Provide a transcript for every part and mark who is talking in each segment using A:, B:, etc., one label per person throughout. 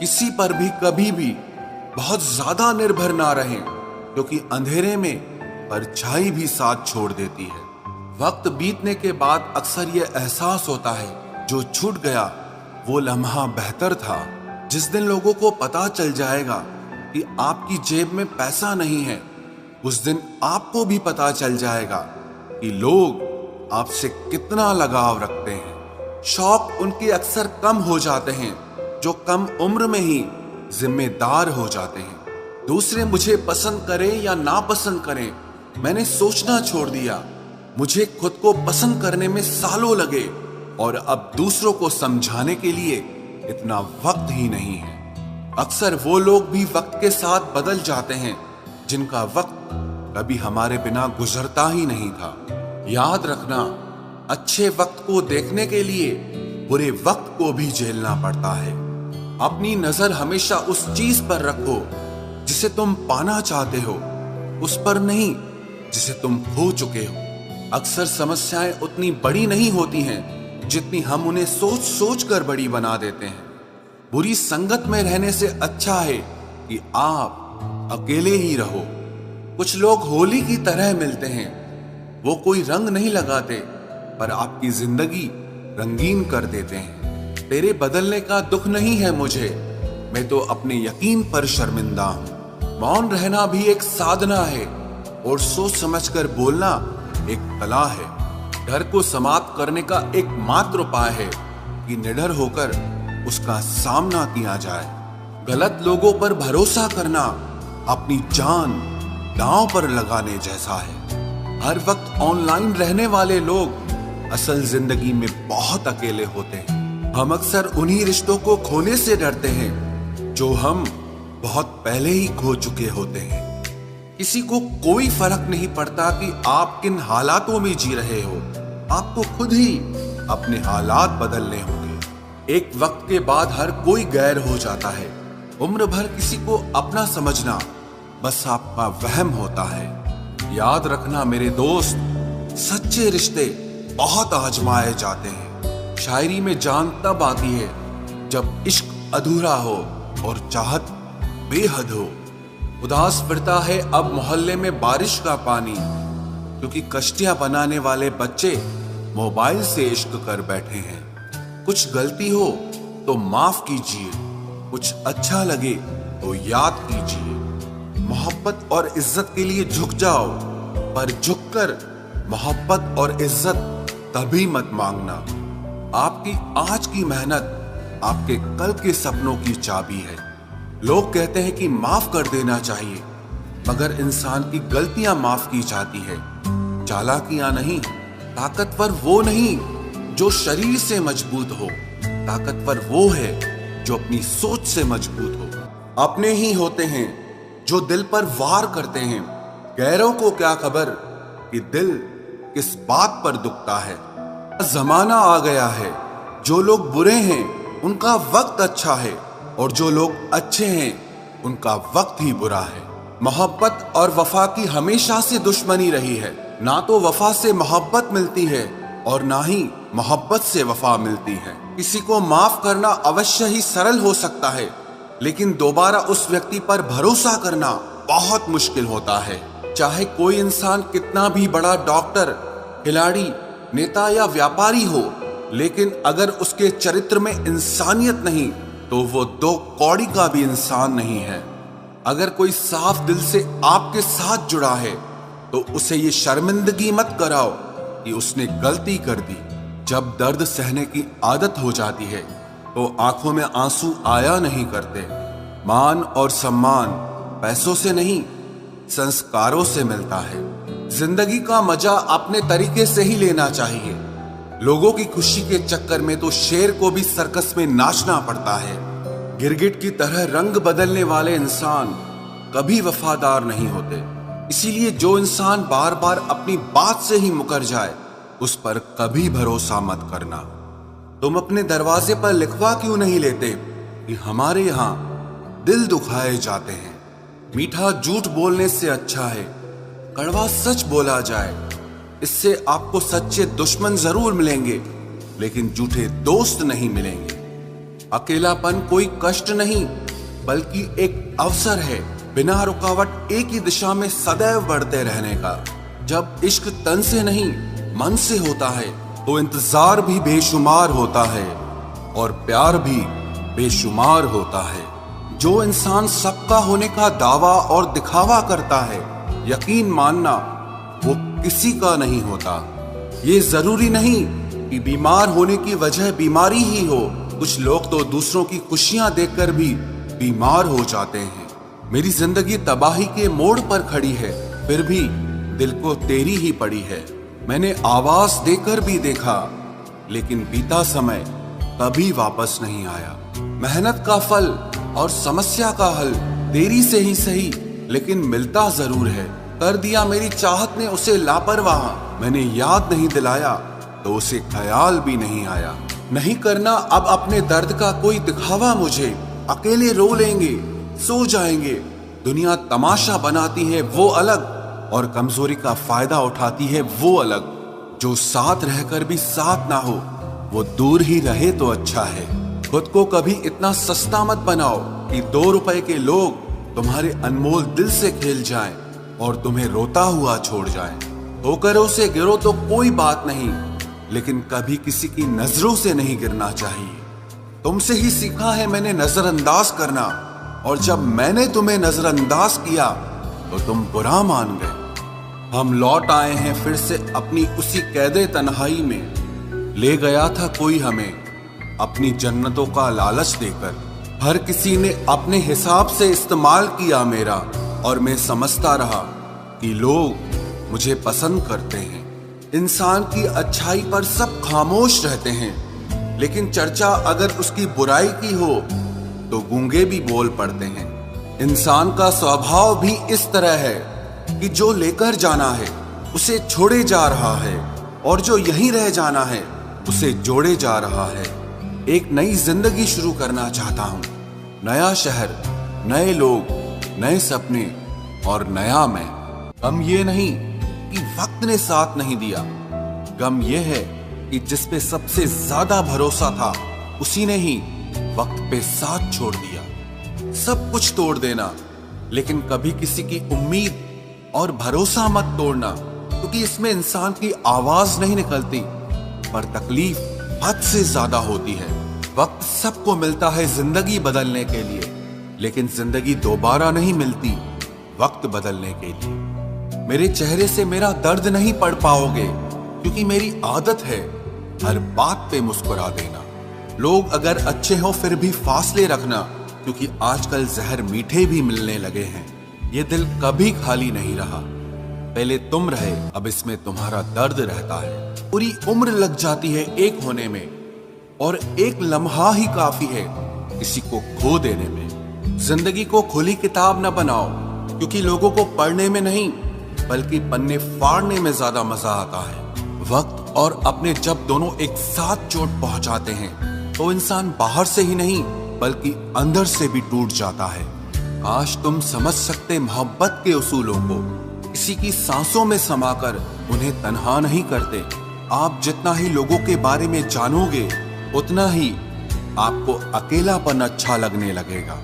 A: किसी पर भी कभी भी बहुत ज्यादा निर्भर ना रहें, क्योंकि अंधेरे में परछाई भी साथ छोड़ देती है। वक्त बीतने के बाद अक्सर ये एहसास होता है जो छूट गया वो लम्हा बेहतर था। जिस दिन लोगों को पता चल जाएगा कि आपकी जेब में पैसा नहीं है, उस दिन आपको भी पता चल जाएगा कि लोग आपसे कितना लगाव रखते हैं। शौक उनके अक्सर कम हो जाते हैं जो कम उम्र में ही जिम्मेदार हो जाते हैं। दूसरे मुझे पसंद करें या ना पसंद करें, मैंने सोचना छोड़ दिया। मुझे खुद को पसंद करने में सालों लगे और अब दूसरों को समझाने के लिए इतना वक्त ही नहीं है। अक्सर वो लोग भी वक्त के साथ बदल जाते हैं जिनका वक्त कभी हमारे बिना गुजरता ही नहीं था। याद रखना, अच्छे वक्त को देखने के लिए बुरे वक्त को भी झेलना पड़ता है। अपनी नजर हमेशा उस चीज पर रखो जिसे तुम पाना चाहते हो, उस पर नहीं जिसे तुम खो चुके हो। अक्सर समस्याएं उतनी बड़ी नहीं होती हैं जितनी हम उन्हें सोच सोच कर बड़ी बना देते हैं। बुरी संगत में रहने से अच्छा है कि आप अकेले ही रहो। कुछ लोग होली की तरह मिलते हैं, वो कोई रंग नहीं लगाते पर आपकी जिंदगी रंगीन कर देते हैं। तेरे बदलने का दुख नहीं है मुझे, मैं तो अपने यकीन पर शर्मिंदा हूं। मौन रहना भी एक साधना है और सोच समझकर बोलना एक कला है। डर को समाप्त करने का एकमात्र उपाय है कि निडर होकर उसका सामना किया जाए। गलत लोगों पर भरोसा करना अपनी जान दांव पर लगाने जैसा है। हर वक्त ऑनलाइन रहने वाले लोग असल जिंदगी में बहुत अकेले होते हैं। हम अक्सर उन्हीं रिश्तों को खोने से डरते हैं जो हम बहुत पहले ही खो चुके होते हैं। किसी को कोई फर्क नहीं पड़ता कि आप किन हालातों में जी रहे हो, आपको खुद ही अपने हालात बदलने होंगे। एक वक्त के बाद हर कोई गैर हो जाता है। उम्र भर किसी को अपना समझना बस आपका वहम होता है। याद रखना मेरे दोस्त, सच्चे रिश्ते बहुत आजमाए जाते हैं। शायरी में जान तब आती है जब इश्क अधूरा हो और चाहत बेहद हो। उदास फिरता है अब मोहल्ले में बारिश का पानी, क्योंकि कश्तियां बनाने वाले बच्चे मोबाइल से इश्क कर बैठे हैं। कुछ गलती हो तो माफ कीजिए, कुछ अच्छा लगे तो याद कीजिए। मोहब्बत और इज्जत के लिए झुक जाओ, पर झुककर मोहब्बत और इज्जत कभी मत मांगना। आपकी आज की मेहनत आपके कल के सपनों की चाबी है। लोग कहते हैं कि माफ कर देना चाहिए, मगर इंसान की गलतियां माफ की जाती है, चालाकियां नहीं। ताकतवर वो नहीं जो शरीर से मजबूत हो, ताकतवर वो है जो अपनी सोच से मजबूत हो। अपने ही होते हैं जो दिल पर वार करते हैं, गैरों को क्या खबर कि दिल किस बात पर दुखता है। जमाना आ गया है, जो लोग बुरे हैं उनका वक्त अच्छा है और जो लोग अच्छे हैं उनका वक्त ही बुरा है। मोहब्बत और वफा की हमेशा से दुश्मनी रही है। ना तो वफा से मोहब्बत मिलती है और ना ही मोहब्बत से वफा मिलती है। किसी को माफ करना अवश्य ही सरल हो सकता है, लेकिन दोबारा उस व्यक्ति पर भरोसा करना बहुत मुश्किल होता है। चाहे कोई इंसान कितना भी बड़ा डॉक्टर, खिलाड़ी, नेता या व्यापारी हो, लेकिन अगर उसके चरित्र में इंसानियत नहीं तो वो दो कौड़ी का भी इंसान नहीं है। अगर कोई साफ दिल से आपके साथ जुड़ा है तो उसे ये शर्मिंदगी मत कराओ कि उसने गलती कर दी। जब दर्द सहने की आदत हो जाती है तो आंखों में आंसू आया नहीं करते। मान और सम्मान पैसों से नहीं, संस्कारों से मिलता है। जिंदगी का मजा अपने तरीके से ही लेना चाहिए। लोगों की खुशी के चक्कर में तो शेर को भी सर्कस में नाचना पड़ता है। गिरगिट की तरह रंग बदलने वाले इंसान कभी वफादार नहीं होते। इसीलिए जो इंसान बार बार अपनी बात से ही मुकर जाए उस पर कभी भरोसा मत करना। तुम अपने दरवाजे पर लिखवा क्यों नहीं लेते कि हमारे यहाँ दिल दुखाए जाते हैं। मीठा झूठ बोलने से अच्छा है कड़वा सच बोला जाए। इससे आपको सच्चे दुश्मन जरूर मिलेंगे, लेकिन झूठे दोस्त नहीं मिलेंगे। अकेलापन कोई कष्ट नहीं बल्कि एक अवसर है बिना रुकावट एक ही दिशा में सदैव बढ़ते रहने का। जब इश्क तन से नहीं मन से होता है तो इंतजार भी बेशुमार होता है और प्यार भी बेशुमार होता है। जो इंसान सबका होने का दावा और दिखावा करता है, यकीन मानना वो किसी का नहीं होता। ये जरूरी नहीं कि बीमार होने की वजह बीमारी ही हो, कुछ लोग तो दूसरों की खुशियां देखकर भी बीमार हो जाते हैं। मेरी जिंदगी तबाही के मोड़ पर खड़ी है, फिर भी दिल को तेरी ही पड़ी है। मैंने आवाज देकर भी देखा, लेकिन बीता समय कभी वापस नहीं आया। मेहनत का फल और समस्या का हल देरी से ही सही लेकिन मिलता जरूर है। कर दिया मेरी चाहत ने उसे लापरवाह, मैंने याद नहीं दिलाया तो उसे ख्याल भी नहीं आया। नहीं करना अब अपने दर्द का कोई दिखावा मुझे, अकेले रो लेंगे सो जाएंगे। दुनिया तमाशा बनाती है वो अलग और कमजोरी का फायदा उठाती है वो अलग। जो साथ रहकर भी साथ ना हो वो दूर ही रहे तो अच्छा है। खुद को कभी इतना सस्ता मत बनाओ कि 2 रुपए के लोग तुम्हारे अनमोल दिल से खेल जाएं और तुम्हें रोता हुआ छोड़ जाएं। ठोकरों से गिरो तो कोई बात नहीं, लेकिन कभी किसी की नजरों से नहीं गिरना चाहिए। तुमसे ही सीखा है मैंने नजरअंदाज करना, और जब मैंने तुम्हें नजरअंदाज किया तो तुम बुरा मान गए। हम लौट आए हैं फिर से अपनी उसी कैदे तन्हाई में। ले गया था कोई हमें अपनी जन्नतों का लालच देकर। हर किसी ने अपने हिसाब से इस्तेमाल किया मेरा, और मैं समझता रहा कि लोग मुझे पसंद करते हैं। इंसान की अच्छाई पर सब खामोश रहते हैं, लेकिन चर्चा अगर उसकी बुराई की हो तो गूंगे भी बोल पड़ते हैं। इंसान का स्वभाव भी इस तरह है कि जो लेकर जाना है उसे छोड़े जा रहा है, और जो यहीं रह जाना है उसे जोड़े जा रहा है। एक नई जिंदगी शुरू करना चाहता हूँ, नया शहर, नए लोग, नए सपने और नया मैं। गम ये नहीं कि वक्त ने साथ नहीं दिया, गम ये है कि जिस पे सबसे ज्यादा भरोसा था उसी ने ही वक्त पे साथ छोड़ दिया। सब कुछ तोड़ देना, लेकिन कभी किसी की उम्मीद और भरोसा मत तोड़ना, क्योंकि इसमें इंसान की आवाज नहीं निकलती पर तकलीफ हद से ज्यादा होती है। वक्त सबको मिलता है जिंदगी बदलने के लिए, लेकिन जिंदगी दोबारा नहीं मिलती वक्त बदलने के लिए। मेरे चेहरे से मेरा दर्द नहीं पढ़ पाओगे, क्योंकि मेरी आदत है हर बात पे मुस्कुरा देना। लोग अगर अच्छे हो फिर भी फासले रखना, क्योंकि आजकल जहर मीठे भी मिलने लगे हैं। ये दिल कभी खाली नहीं रहा, पहले तुम रहे अब इसमें तुम्हारा दर्द रहता है। पूरी उम्र लग जाती है एक होने में, और एक लम्हा ही काफी है किसी को खो देने में। जिंदगी को खुली किताब न बनाओ, क्योंकि लोगों को पढ़ने में नहीं बल्कि पन्ने फाड़ने में ज्यादा मजा आता है। वक्त और अपने जब दोनों एक साथ चोट पहुंचाते हैं तो इंसान बाहर से ही नहीं बल्कि अंदर से भी टूट जाता है। आज तुम समझ सकते मोहब्बत के उसूलों को, किसी की सांसों में समाकर उन्हें तन्हा नहीं करते। आप जितना ही लोगों के बारे में जानोगे उतना ही आपको अकेलापन अच्छा लगने लगेगा।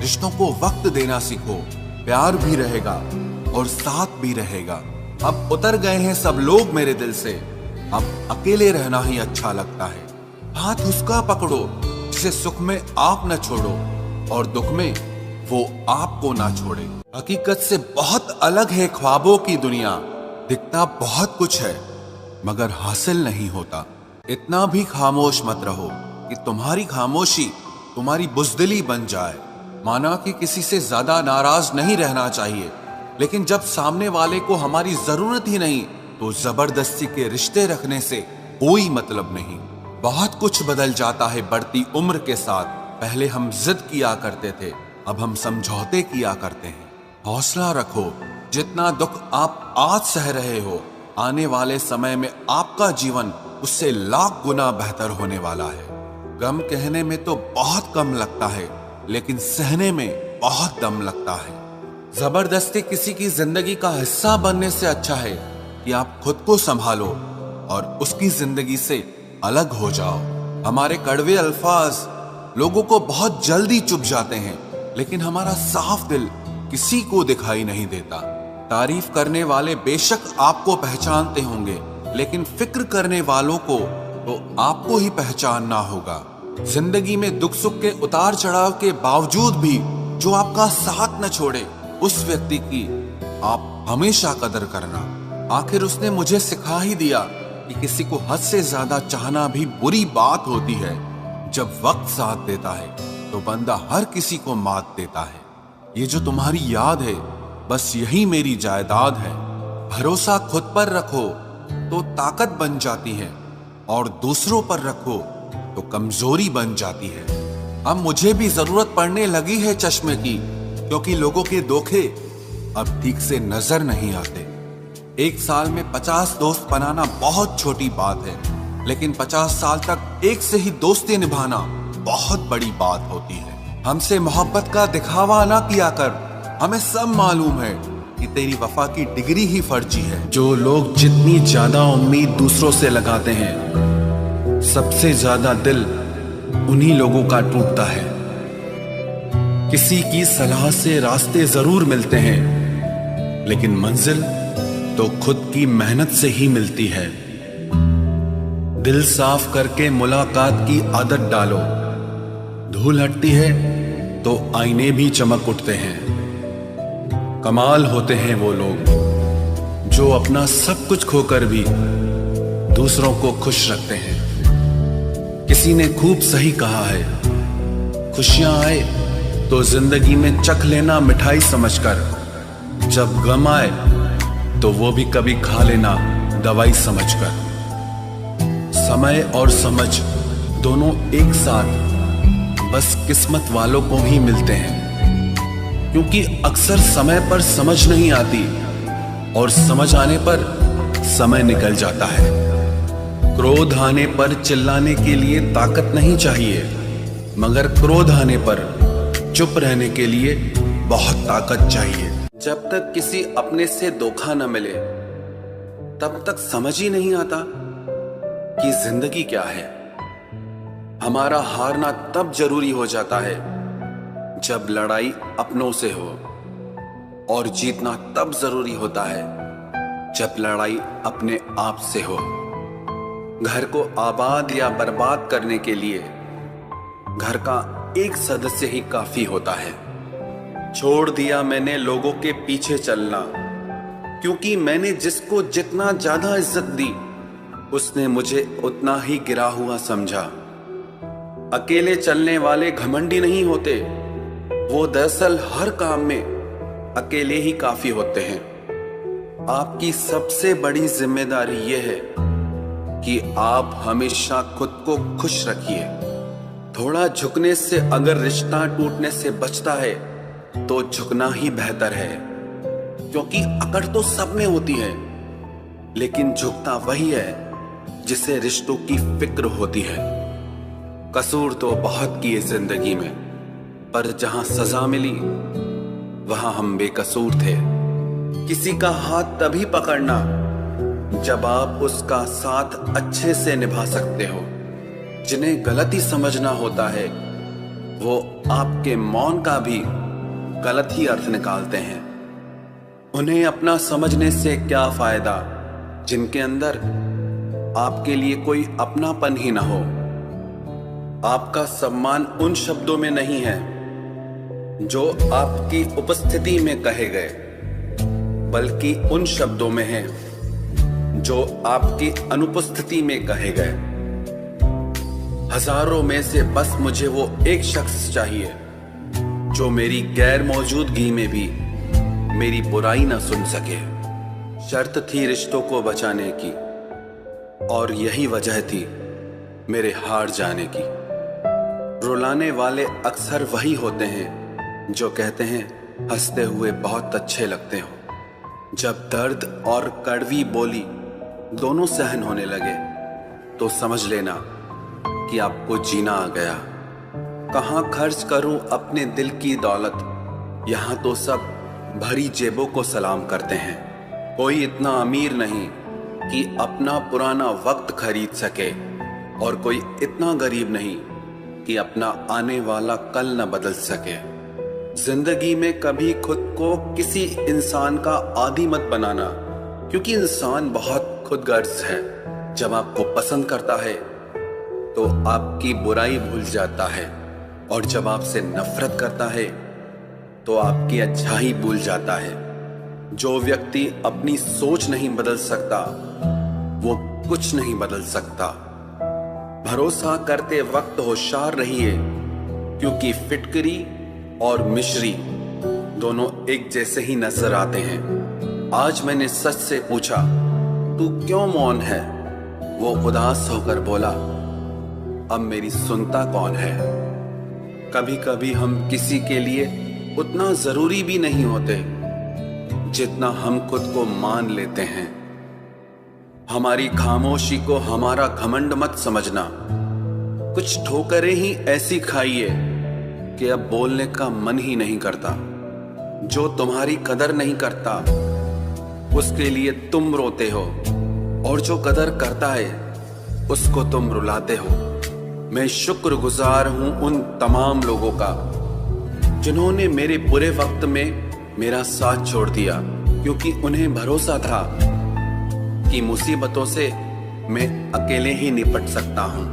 A: रिश्तों को वक्त देना सीखो, प्यार भी रहेगा और साथ भी रहेगा। अब उतर गए हैं सब लोग मेरे दिल से, अब अकेले रहना ही अच्छा लगता है। हाथ उसका पकड़ो जिसे सुख में आप न छोड़ो और दुख में वो आपको ना छोड़े। हकीकत से बहुत अलग है ख्वाबों की दुनिया, दिखता बहुत कुछ है मगर हासिल नहीं होता। इतना भी खामोश मत रहो कि तुम्हारी खामोशी तुम्हारी बुज़दिली बन जाए। माना कि किसी से ज्यादा नाराज नहीं रहना चाहिए, लेकिन जब सामने वाले को हमारी जरूरत ही नहीं तो जबरदस्ती के रिश्ते रखने से कोई मतलब नहीं। बहुत कुछ बदल जाता है बढ़ती उम्र के साथ। पहले हम जिद किया करते थे, अब हम समझौते किया करते हैं। हौसला रखो, जितना दुख आप आज सह रहे हो आने वाले समय में आपका जीवन उससे लाख गुना बेहतर होने वाला है। गम कहने में तो बहुत कम लगता है, लेकिन सहने में बहुत दम लगता है। जबरदस्ती किसी की जिंदगी का हिस्सा बनने से अच्छा है कि आप खुद को संभालो और उसकी जिंदगी से अलग हो जाओ। हमारे कड़वे अल्फाज लोगों को बहुत जल्दी चुभ जाते हैं, लेकिन हमारा साफ दिल किसी को दिखाई नहीं देता। तारीफ करने वाले बेशक आपको पहचानते होंगे, लेकिन फिक्र करने वालों को तो आपको ही पहचानना होगा। जिंदगी में दुख सुख के उतार चढ़ाव के बावजूद भी जो आपका साथ न छोड़े, उस व्यक्ति की आप हमेशा कदर करना। आखिर उसने मुझे सिखा ही दिया कि किसी को हद से ज्यादा चाहना भी बुरी बात होती है। जब वक्त साथ देता है तो बंदा हर किसी को मात देता है। ये जो तुम्हारी याद है, बस यही मेरी जायदाद है। भरोसा खुद पर रखो तो ताकत बन जाती है, और दूसरों पर रखो तो कमजोरी बन जाती है। अब मुझे भी जरूरत पड़ने लगी है चश्मे की, क्योंकि लोगों के धोखे अब ठीक से नजर नहीं आते। एक साल में 50 दोस्त बनाना बहुत छोटी बात है, लेकिन 50 साल तक एक से ही दोस्ती निभाना बहुत बड़ी बात होती है। हमसे मोहब्बत का दिखावा ना किया कर, हमें सब मालूम है कि तेरी वफा की डिग्री ही फर्जी है। जो लोग जितनी ज्यादा उम्मीद दूसरों से लगाते हैं, सबसे ज्यादा दिल उन्हीं लोगों का टूटता है। किसी की सलाह से रास्ते जरूर मिलते हैं, लेकिन मंजिल तो खुद की मेहनत से ही मिलती है। दिल साफ करके मुलाकात की आदत डालो, धूल हटती है तो आईने भी चमक उठते हैं। कमाल होते हैं वो लोग जो अपना सब कुछ खोकर भी दूसरों को खुश रखते हैं। किसी ने खूब सही कहा है, खुशियां आए तो जिंदगी में चख लेना मिठाई समझकर, जब गम आए तो वो भी कभी खा लेना दवाई समझकर। समय और समझ दोनों एक साथ बस किस्मत वालों को ही मिलते हैं, क्योंकि अक्सर समय पर समझ नहीं आती और समझ आने पर समय निकल जाता है। क्रोध आने पर चिल्लाने के लिए ताकत नहीं चाहिए, मगर क्रोध आने पर चुप रहने के लिए बहुत ताकत चाहिए। जब तक किसी अपने से धोखा न मिले, तब तक समझ ही नहीं आता कि जिंदगी क्या है। हमारा हारना तब जरूरी हो जाता है जब लड़ाई अपनों से हो, और जीतना तब जरूरी होता है जब लड़ाई अपने आप से हो। घर को आबाद या बर्बाद करने के लिए घर का एक सदस्य ही काफी होता है। छोड़ दिया मैंने लोगों के पीछे चलना, क्योंकि मैंने जिसको जितना ज्यादा इज्जत दी, उसने मुझे उतना ही गिरा हुआ समझा। अकेले चलने वाले घमंडी नहीं होते, वो दरअसल हर काम में अकेले ही काफी होते हैं। आपकी सबसे बड़ी जिम्मेदारी यह है कि आप हमेशा खुद को खुश रखिए। थोड़ा झुकने से अगर रिश्ता टूटने से बचता है तो झुकना ही बेहतर है, क्योंकि अकड़ तो सब में होती है, लेकिन झुकता वही है जिसे रिश्तों की फिक्र होती है। कसूर तो बहुत किए जिंदगी में, पर जहां सजा मिली वहां हम बेकसूर थे। किसी का हाथ तभी पकड़ना जब आप उसका साथ अच्छे से निभा सकते हो। जिन्हें गलती समझना होता है वो आपके मौन का भी गलत ही अर्थ निकालते हैं। उन्हें अपना समझने से क्या फायदा जिनके अंदर आपके लिए कोई अपनापन ही ना हो। आपका सम्मान उन शब्दों में नहीं है जो आपकी उपस्थिति में कहे गए, बल्कि उन शब्दों में है जो आपकी अनुपस्थिति में कहे गए। हजारों में से बस मुझे वो एक शख्स चाहिए जो मेरी गैर मौजूदगी में भी मेरी बुराई ना सुन सके। शर्त थी रिश्तों को बचाने की, और यही वजह थी मेरे हार जाने की। रुलाने वाले अक्सर वही होते हैं जो कहते हैं हंसते हुए बहुत अच्छे लगते हो। जब दर्द और कड़वी बोली दोनों सहन होने लगे तो समझ लेना कि आपको जीना आ गया। कहाँ खर्च करूं अपने दिल की दौलत, यहाँ तो सब भरी जेबों को सलाम करते हैं। कोई इतना अमीर नहीं कि अपना पुराना वक्त खरीद सके, और कोई इतना गरीब नहीं कि अपना आने वाला कल न बदल सके। जिंदगी में कभी खुद को किसी इंसान का आदी मत बनाना, क्योंकि इंसान बहुत खुदगर्ज है। जब आपको पसंद करता है तो आपकी बुराई भूल जाता है, और जब आपसे नफरत करता है तो आपकी अच्छाई भूल जाता है। जो व्यक्ति अपनी सोच नहीं बदल सकता वो कुछ नहीं बदल सकता। भरोसा करते वक्त होशियार रहिए, क्योंकि फिटकरी और मिश्री दोनों एक जैसे ही नजर आते हैं। आज मैंने सच से पूछा, तू क्यों मौन है? वो उदास होकर बोला, अब मेरी सुनता कौन है? कभी कभी हम किसी के लिए उतना जरूरी भी नहीं होते जितना हम खुद को मान लेते हैं। हमारी खामोशी को हमारा घमंड मत समझना। कुछ ठोकरें ही ऐसी खाइए कि अब बोलने का मन ही नहीं करता। जो तुम्हारी कदर नहीं करता उसके लिए तुम रोते हो, और जो कदर करता है उसको तुम रुलाते हो। मैं शुक्रगुजार हूं उन तमाम लोगों का जिन्होंने मेरे बुरे वक्त में मेरा साथ छोड़ दिया, क्योंकि उन्हें भरोसा था कि मुसीबतों से मैं अकेले ही निपट सकता हूं।